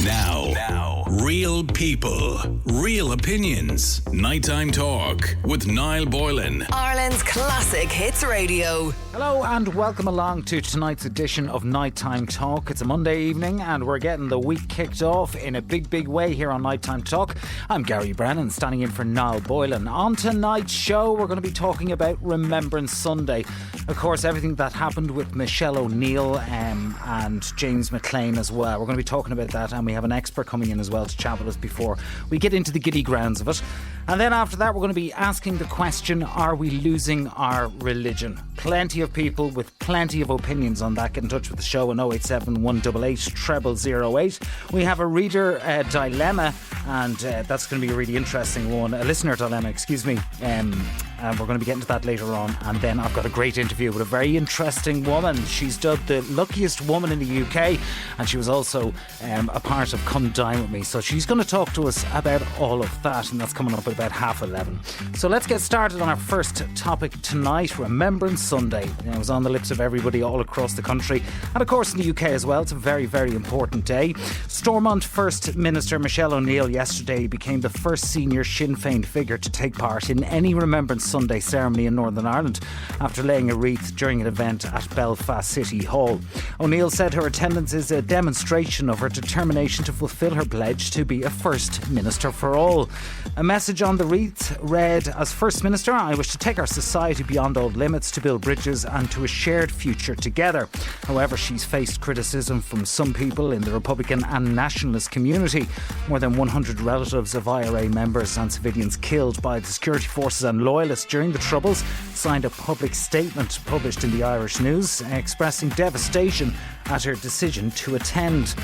Now, real people, real opinions. Nighttime Talk with Niall Boylan. Ireland's classic hits radio. Hello and welcome along to tonight's edition of Nighttime Talk. It's a Monday evening and we're getting the week kicked off in a big way here on Nighttime Talk. I'm Gary Brennan, standing in for Niall Boylan. On tonight's show, we're going to be talking about Remembrance Sunday. Of course, everything that happened with Michelle O Neill and James McLean as well. We're going to be talking about that, and we have an expert coming in as well to chat with us before we get into the giddy grounds of it. And then after that, we're going to be asking the question, are we losing our religion? Plenty of people with plenty of opinions on that. Get in touch with the show on 087 188 0008. We have a reader dilemma, and that's going to be a really interesting one. A listener dilemma, excuse me. And we're going to be getting to that later on. And then I've got a great interview with a very interesting woman. She's dubbed the luckiest woman in the UK, and she was also a part of Come Dine With Me. So she's going to talk to us about all of that, and that's coming up at about 11:30. So let's get started on our first topic tonight, Remembrance Sunday. It was on the lips of everybody all across the country, and of course in the UK as well. It's a very important day. Stormont First Minister Michelle O Neill yesterday became the first senior Sinn Fein figure to take part in any Remembrance Sunday ceremony in Northern Ireland after laying a wreath during an event at Belfast City Hall. O'Neill said her attendance is a demonstration of her determination to fulfil her pledge to be a First Minister for all. A message on the wreath read, "As First Minister, I wish to take our society beyond all limits, to build bridges and to a shared future together." However, she's faced criticism from some people in the Republican and nationalist community. More than 100 relatives of IRA members and civilians killed by the security forces and loyalists during the Troubles signed a public statement published in the Irish News expressing devastation at her decision to attend.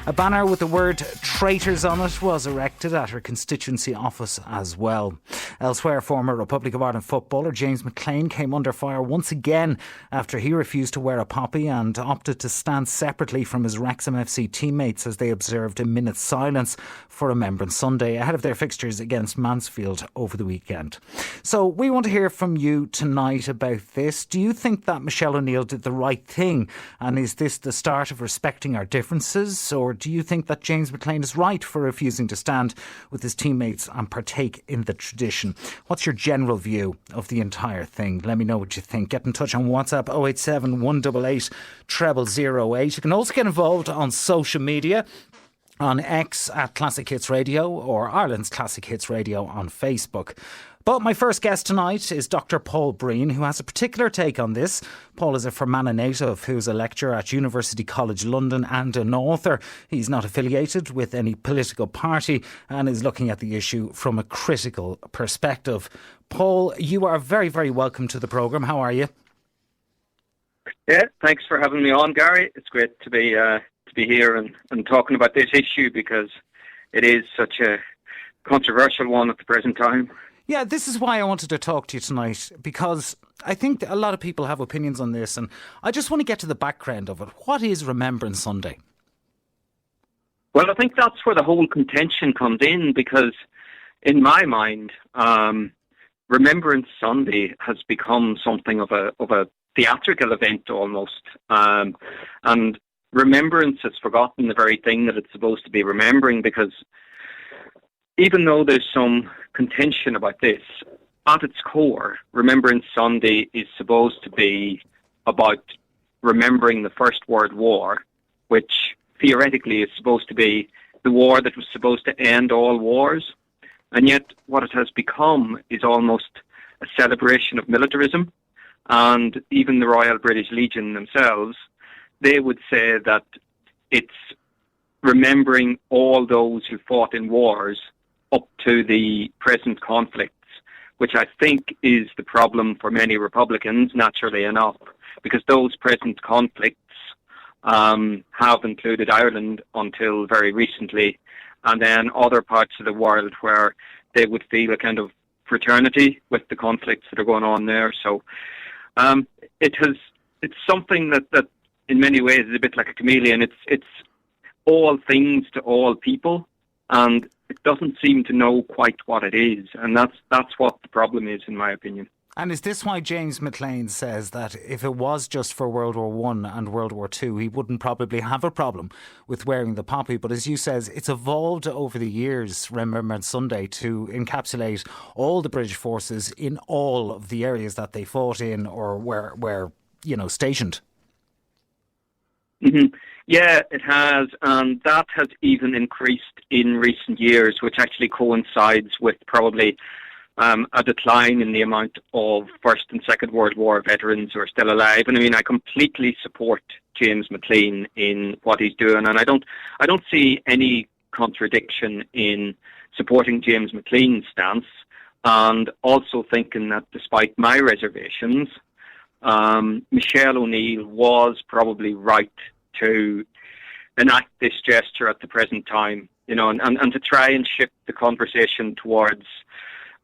A banner with the word traitors on it was erected at her constituency office as well. Elsewhere, former Republic of Ireland footballer James McLean came under fire once again after he refused to wear a poppy and opted to stand separately from his Wrexham FC teammates as they observed a minute's silence for Remembrance Sunday ahead of their fixtures against Mansfield over the weekend. So we want to hear from you tonight about this. Do you think that Michelle O Neill did the right thing, and is this the start of respecting our differences, or do you think that James McLean is right for refusing to stand with his teammates and partake in the tradition? What's your general view of the entire thing? Let me know what you think. Get in touch on WhatsApp 087 188 0008. You can also get involved on social media, on X at Classic Hits Radio or Ireland's Classic Hits Radio on Facebook. But my first guest tonight is Dr. Paul Breene, who has a particular take on this. Paul is a Fermanagh native who's a lecturer at University College London and an author. He's not affiliated with any political party and is looking at the issue from a critical perspective. Paul, you are very welcome to the programme. How are you? Yeah, thanks for having me on, Gary. It's great to be here and talking about this issue because it is such a controversial one at the present time. Yeah, this is why I wanted to talk to you tonight, because I think a lot of people have opinions on this, and I just want to get to the background of it. What is Remembrance Sunday? Well, I think that's where the whole contention comes in, because in my mind, Remembrance Sunday has become something of a theatrical event almost, and remembrance has forgotten the very thing that it's supposed to be remembering, because even though there's some contention about this, at its core, Remembrance Sunday is supposed to be about remembering the First World War, which theoretically is supposed to be the war that was supposed to end all wars. And yet what it has become is almost a celebration of militarism. And even the Royal British Legion themselves, they would say that it's remembering all those who fought in wars up to the present conflicts, which I think is the problem for many Republicans, naturally enough, because those present conflicts have included Ireland until very recently, and then other parts of the world where they would feel a kind of fraternity with the conflicts that are going on there. So it's something that in many ways is a bit like a chameleon. It's all things to all people, and it doesn't seem to know quite what it is, and that's what the problem is, in my opinion. And is this why James McLean says that if it was just for World War One and World War Two, he wouldn't probably have a problem with wearing the poppy? But as you says, it's evolved over the years, Remembrance Sunday, to encapsulate all the British forces in all of the areas that they fought in or were stationed. Mm-hmm. Yeah, it has, and that has even increased in recent years, which actually coincides with probably a decline in the amount of First and Second World War veterans who are still alive. And I mean, I completely support James McLean in what he's doing, and I don't see any contradiction in supporting James McLean's stance, and also thinking that despite my reservations, Michelle O Neill was probably right to enact this gesture at the present time, and to try and shift the conversation towards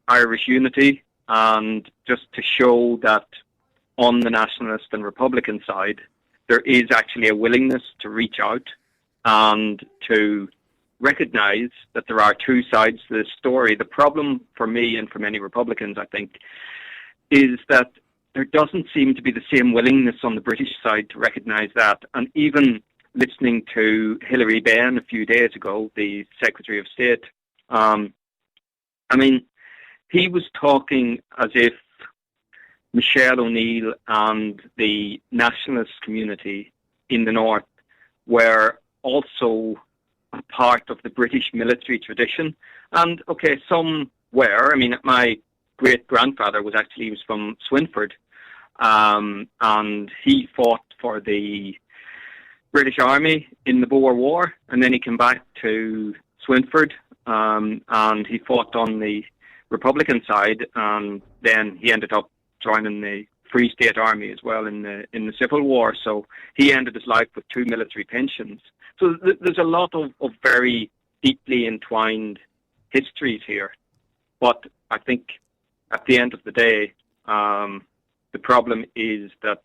Irish unity, and just to show that on the nationalist and Republican side, there is actually a willingness to reach out and to recognise that there are two sides to this story. The problem for me and for many Republicans, I think, is that there doesn't seem to be the same willingness on the British side to recognise that. And even listening to Hilary Benn a few days ago, the Secretary of State, he was talking as if Michelle O Neill and the nationalist community in the North were also a part of the British military tradition. And, okay, some were. I mean, my great-grandfather was from Swinford, and he fought for the British Army in the Boer War, and then he came back to Swinford, and he fought on the Republican side, and then he ended up joining the Free State Army as well in the Civil War. So he ended his life with 2 military pensions. So there's a lot of very deeply entwined histories here. But I think at the end of the day, the problem is that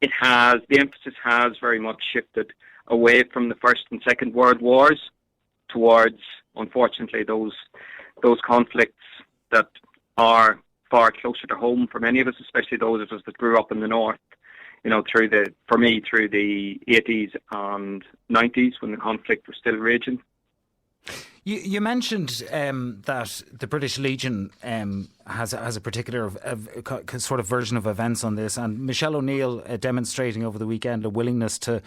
the emphasis has very much shifted away from the First and Second World Wars towards, unfortunately, those conflicts that are far closer to home for many of us, especially those of us that grew up in the North, through the 80s and 90s when the conflict was still raging. You mentioned that the British Legion has a particular sort of version of events on this, and Michelle O Neill demonstrating over the weekend a willingness to,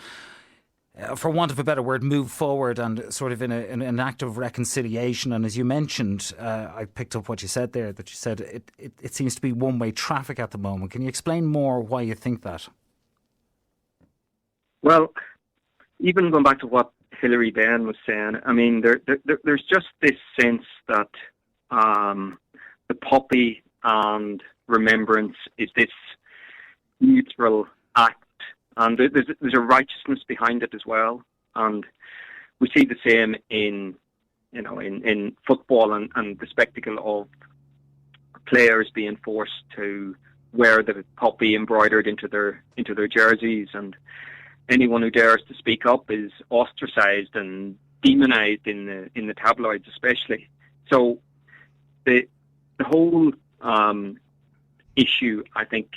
for want of a better word, move forward and sort of in an act of reconciliation. And as you mentioned, I picked up what you said there, that you said it seems to be one-way traffic at the moment. Can you explain more why you think that? Well, even going back to what Hilary Benn was saying, I mean, there's just this sense that the poppy and remembrance is this neutral act, and there's a righteousness behind it as well. And we see the same in football and the spectacle of players being forced to wear the poppy embroidered into their jerseys, and anyone who dares to speak up is ostracised and demonised in the tabloids, especially. So the whole issue, I think,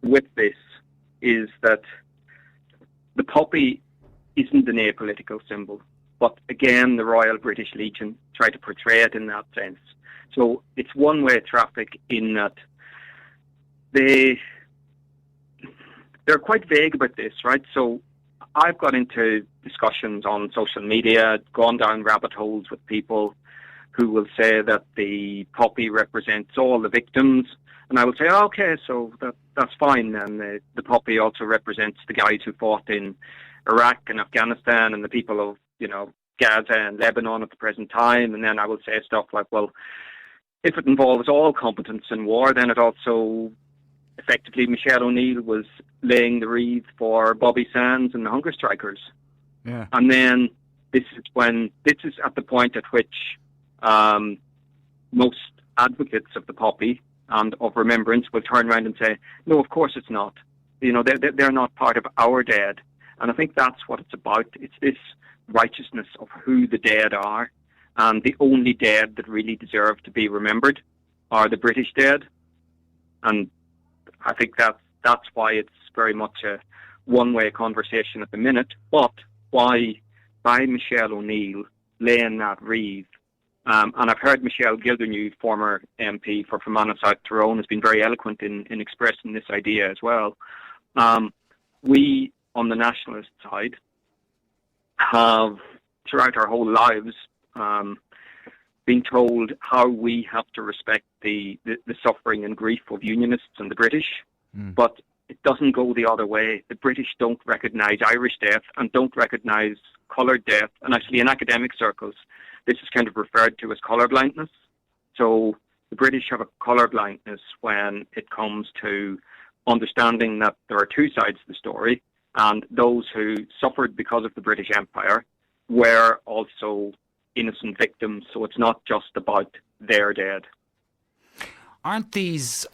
with this is that the poppy isn't an apolitical symbol, but again, the Royal British Legion tried to portray it in that sense. So it's one-way traffic in that they're quite vague about this, right? So I've got into discussions on social media, gone down rabbit holes with people who will say that the poppy represents all the victims, and I will say, oh, okay, so that's fine. And the poppy also represents the guys who fought in Iraq and Afghanistan and the people of, Gaza and Lebanon at the present time. And then I will say stuff like, well, if it involves all combatants in war, then it also effectively, Michelle O Neill was laying the wreath for Bobby Sands and the hunger strikers. Yeah. And then this is at the point at which most advocates of the poppy and of remembrance will turn around and say, no, of course it's not. They're not part of our dead. And I think that's what it's about. It's this righteousness of who the dead are, and the only dead that really deserve to be remembered. are the British dead? And I think that's why it's very much a one-way conversation at the minute. But why, by Michelle O Neill laying that wreath, and I've heard Michelle Gildernew, former MP for Fermanagh South Tyrone, has been very eloquent in expressing this idea as well. We, on the nationalist side, have, throughout our whole lives, been told how we have to respect the suffering and grief of Unionists and the British, but it doesn't go the other way. The British don't recognise Irish death and don't recognise coloured death, and actually in academic circles this is kind of referred to as colour blindness. So the British have a colour blindness when it comes to understanding that there are two sides to the story, and those who suffered because of the British Empire were also innocent victims, so it's not just about their dead. Aren't these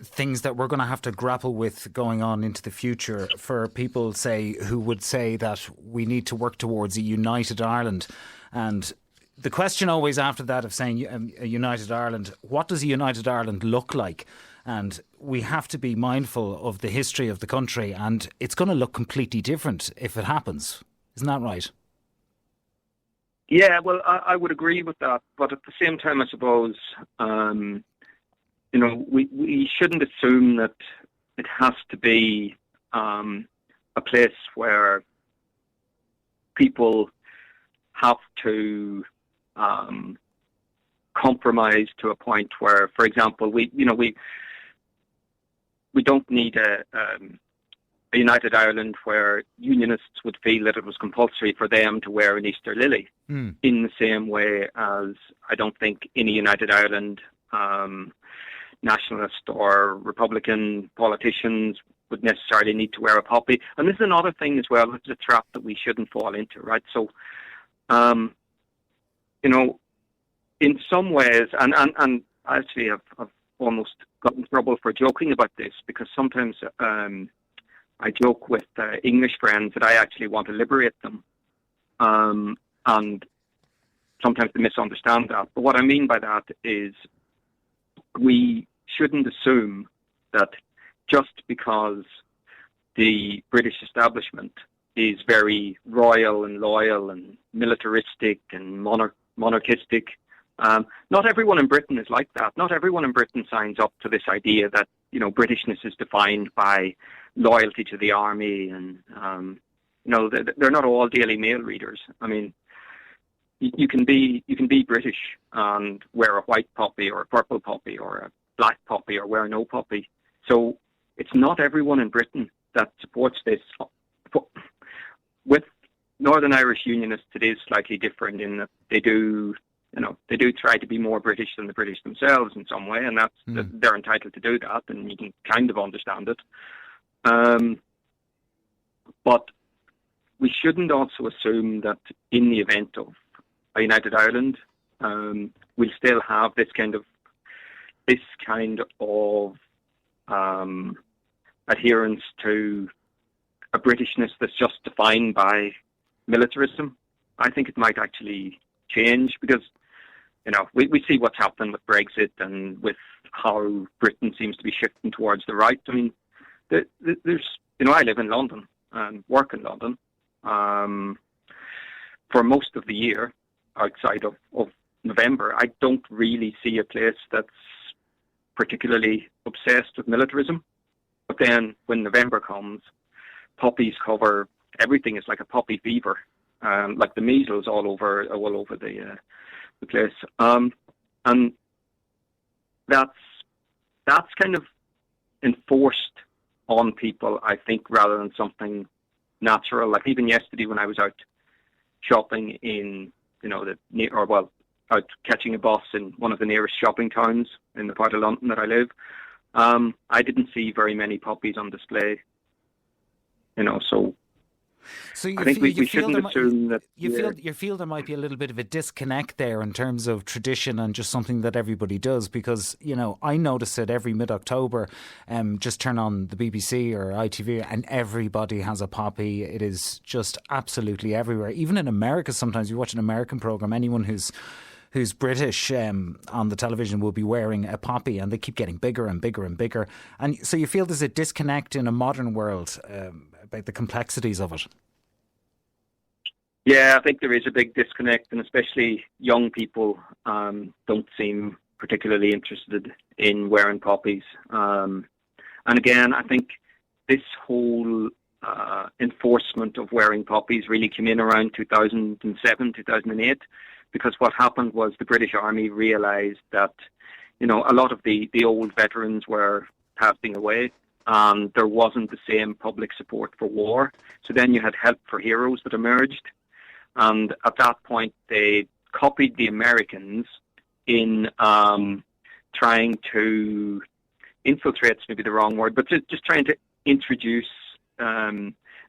things that we're going to have to grapple with going on into the future for people, say, who would say that we need to work towards a united Ireland? And the question always after that of saying a united Ireland, what does a united Ireland look like? And we have to be mindful of the history of the country, and it's going to look completely different if it happens. Isn't that right? Yeah, well, I would agree with that. But at the same time, I suppose, we shouldn't assume that it has to be a place where people have to compromise to a point where, for example, we don't need a united Ireland where Unionists would feel that it was compulsory for them to wear an Easter lily, in the same way as I don't think any united Ireland nationalist or Republican politicians would necessarily need to wear a poppy. And this is another thing as well, it's a trap that we shouldn't fall into, right? So, in some ways, and actually I've almost got in trouble for joking about this, because sometimes I joke with English friends that I actually want to liberate them, and sometimes they misunderstand that. But what I mean by that is we shouldn't assume that just because the British establishment is very royal and loyal and militaristic and monarchistic, not everyone in Britain is like that. Not everyone in Britain signs up to this idea that, Britishness is defined by loyalty to the army, and they're not all Daily Mail readers. I mean, you can be British and wear a white poppy or a purple poppy or a black poppy or wear no poppy. So it's not everyone in Britain that supports this. With Northern Irish Unionists, it is slightly different in that they do try to be more British than the British themselves in some way, and they're entitled to do that, and you can kind of understand it. But we shouldn't also assume that in the event of a united Ireland, we'll still have this kind of adherence to a Britishness that's just defined by militarism. I think it might actually change, because we see what's happening with Brexit and with how Britain seems to be shifting towards the right. I mean, there's I live in London and work in London for most of the year. Outside of November, I don't really see a place that's particularly obsessed with militarism. But then when November comes, poppies cover everything. It's like a poppy fever, like the measles all over the place. And that's kind of enforced on people, I think, rather than something natural. Like even yesterday when I was out shopping in out catching a bus in one of the nearest shopping towns in the part of London that I live, I didn't see very many poppies on display. So I think we shouldn't assume that... You feel there might be a little bit of a disconnect there in terms of tradition and just something that everybody does, because, I notice it every mid-October, just turn on the BBC or ITV and everybody has a poppy. It is just absolutely everywhere. Even in America, sometimes you watch an American programme, anyone who's who's British on the television will be wearing a poppy, and they keep getting bigger and bigger and bigger. And so you feel there's a disconnect in a modern world about the complexities of it. Yeah, I think there is a big disconnect, and especially young people don't seem particularly interested in wearing poppies. And again, I think this whole enforcement of wearing poppies really came in around 2007, 2008, because what happened was the British Army realised that, a lot of the old veterans were passing away, and there wasn't the same public support for war. So then you had Help for Heroes that emerged. And at that point, they copied the Americans in trying to infiltrate, maybe the wrong word, but just trying to introduce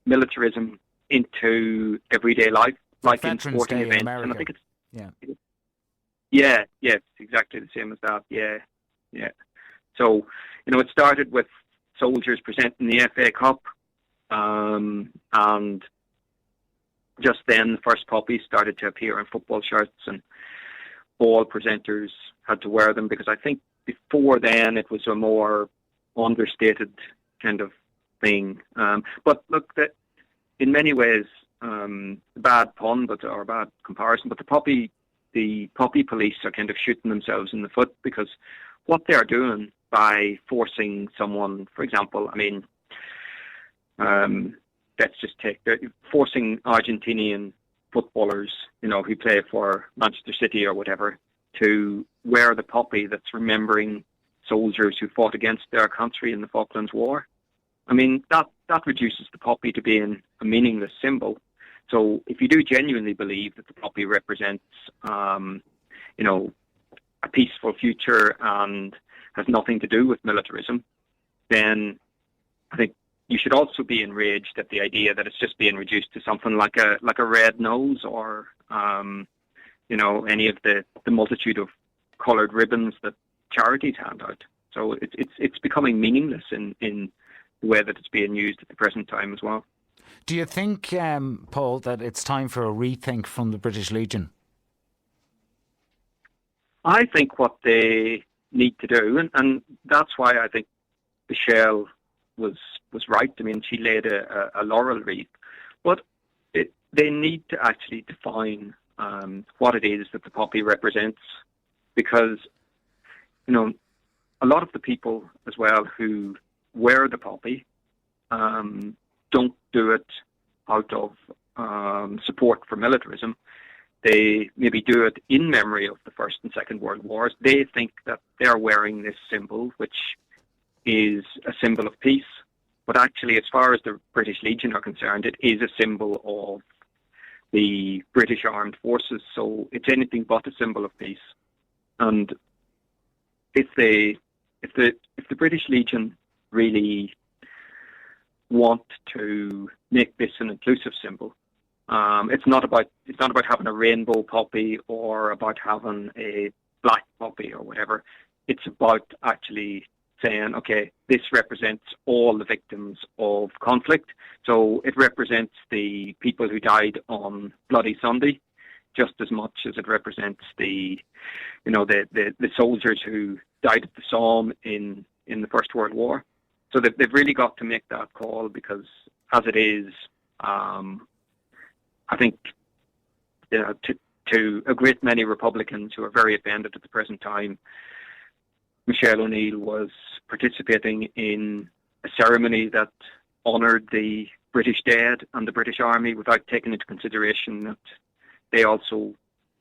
militarism into everyday life, like in sporting events. And I think it's exactly the same as that. Yeah. So, it started with soldiers presenting the FA Cup, and just then the first poppies started to appear in football shirts, and all presenters had to wear them, because I think before then it was a more understated kind of thing. But look, that in many ways, bad pun, or bad comparison, but the poppy police are kind of shooting themselves in the foot, because what they're doing by forcing someone, for example, let's just take forcing Argentinian footballers, who play for Manchester City or whatever, to wear the poppy that's remembering soldiers who fought against their country in the Falklands War. That reduces the poppy to being a meaningless symbol. So if you do genuinely believe that the poppy represents, a peaceful future and has nothing to do with militarism, then I think you should also be enraged at the idea that it's just being reduced to something like a red nose, or any of the multitude of coloured ribbons that charities hand out. So it's becoming meaningless in the way that it's being used at the present time as well. Do you think, Paul, that it's time for a rethink from the British Legion? I think what they need to do, and that's why I think Michelle was right. She laid a laurel wreath, but they need to actually define what it is that the poppy represents, because a lot of the people as well who wear the poppy don't do it out of support for militarism. They maybe do it in memory of the First and Second World Wars. They think that they're wearing this symbol, which is a symbol of peace. But actually, as far as the British Legion are concerned, it is a symbol of the British Armed Forces. So it's anything but a symbol of peace. And if the British Legion really want to make this an inclusive symbol, it's not about having a rainbow poppy or about having a black poppy or whatever. It's about actually saying, okay, this represents all the victims of conflict. So it represents the people who died on Bloody Sunday just as much as it represents the soldiers who died at the Somme in the First World War. So they've really got to make that call, because as it is, I think to a great many Republicans who are very offended at the present time, Michelle O Neill was participating in a ceremony that honoured the British dead and the British Army without taking into consideration that they also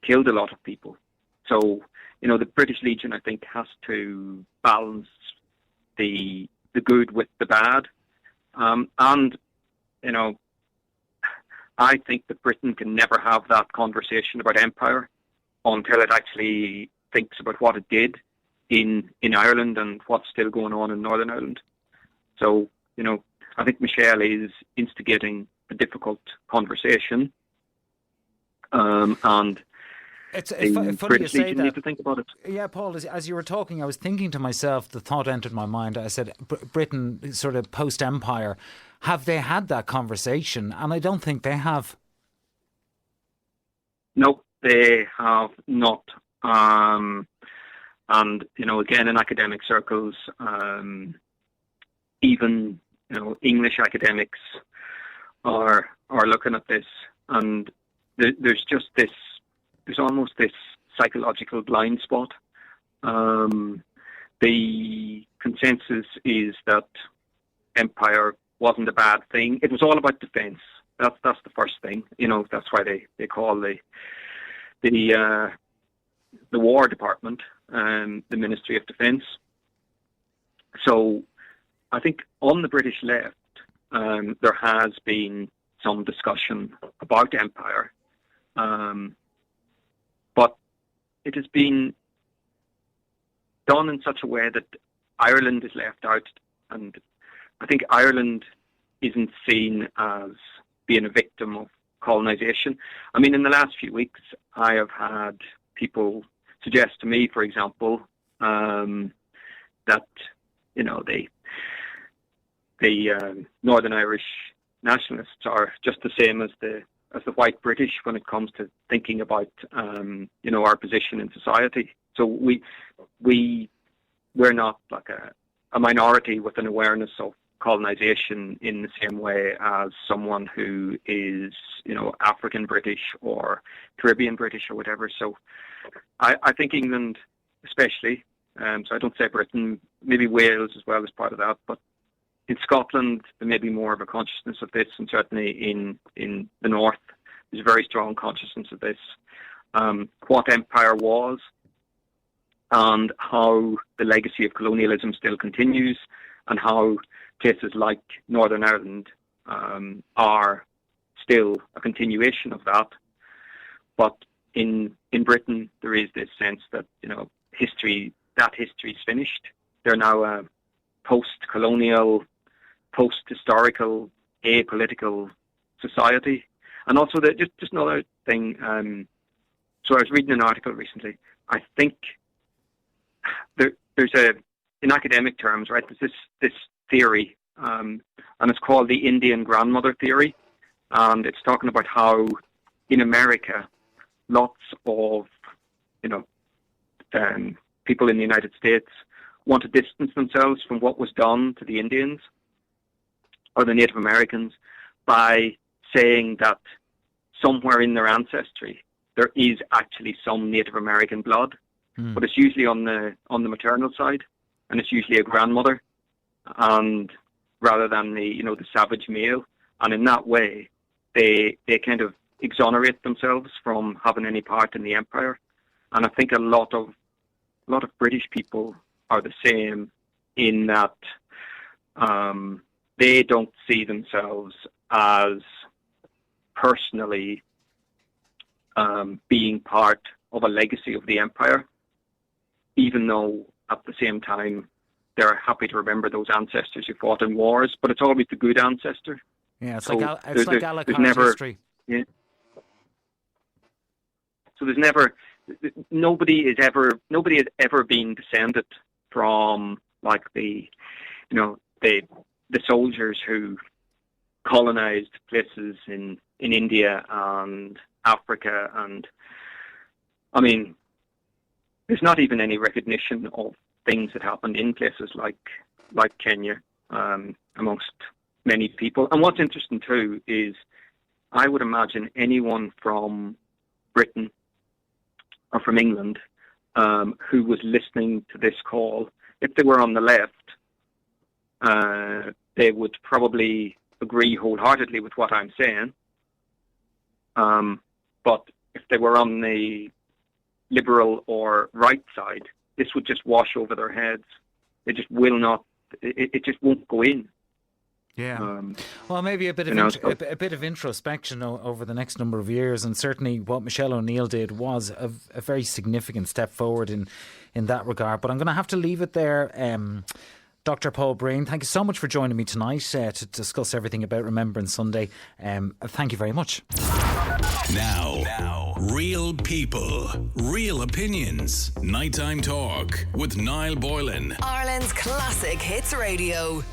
killed a lot of people. So, the British Legion, I think, has to balance the good with the bad. I think that Britain can never have that conversation about empire until it actually thinks about what it did in Ireland and what's still going on in Northern Ireland. So, I think Michelle is instigating a difficult conversation, and it's the funny you say that. Need to think about it. Yeah, Paul, as you were talking, I was thinking to myself, the thought entered my mind. I said, Britain, sort of post-empire, have they had that conversation? And I don't think they have. No, they have not. And, again, in academic circles, even, English academics are looking at this, and there's almost this psychological blind spot. The consensus is that empire wasn't a bad thing. It was all about defence. That's the first thing. That's why they call the War Department the Ministry of Defence. So I think on the British left, there has been some discussion about empire, but it has been done in such a way that Ireland is left out, and I think Ireland isn't seen as being a victim of colonisation. I mean, in the last few weeks, I have had people suggest to me, for example, that the Northern Irish nationalists are just the same as the white British when it comes to thinking about our position in society. So we're not like a minority with an awareness of colonisation in the same way as someone who is African British or Caribbean British or whatever. So I think England especially, so I don't say Britain, maybe Wales as well as part of that, but in Scotland there may be more of a consciousness of this, and certainly in the north there's a very strong consciousness of this, what empire was and how the legacy of colonialism still continues, and how places like Northern Ireland are still a continuation of that. But in Britain there is this sense that history is finished. They're now a post-colonial, post-historical, apolitical society. And also, just another thing, so I was reading an article recently. I think there's in academic terms, right, there's this theory, and it's called the Indian grandmother theory, and it's talking about how in America, lots of, people in the United States want to distance themselves from what was done to the Indians or the Native Americans by saying that somewhere in their ancestry there is actually some Native American blood, but it's usually on the maternal side, and it's usually a grandmother, and rather than the savage male, and in that way they kind of exonerate themselves from having any part in the empire. And I think a lot of British people are the same in that they don't see themselves as personally being part of a legacy of the empire, even though at the same time they're happy to remember those ancestors who fought in wars, but it's always the good ancestor. Yeah, it's so like a la carte never, history. Yeah. So there's never, nobody has ever been descended from like the soldiers who colonized places in India and Africa, and I mean, there's not even any recognition of things that happened in places like Kenya amongst many people. And what's interesting too is I would imagine anyone from Britain or from England who was listening to this call, if they were on the left, they would probably agree wholeheartedly with what I'm saying. But if they were on the liberal or right side, this would just wash over their heads. It just will not. It just won't go in. Yeah. Well, maybe a bit of introspection over the next number of years, and certainly what Michelle O Neill did was a very significant step forward in that regard. But I'm going to have to leave it there. Dr. Paul Breene, thank you so much for joining me tonight to discuss everything about Remembrance Sunday. Thank you very much. Now, real people, real opinions. Nighttime Talk with Niall Boylan. Ireland's classic hits radio.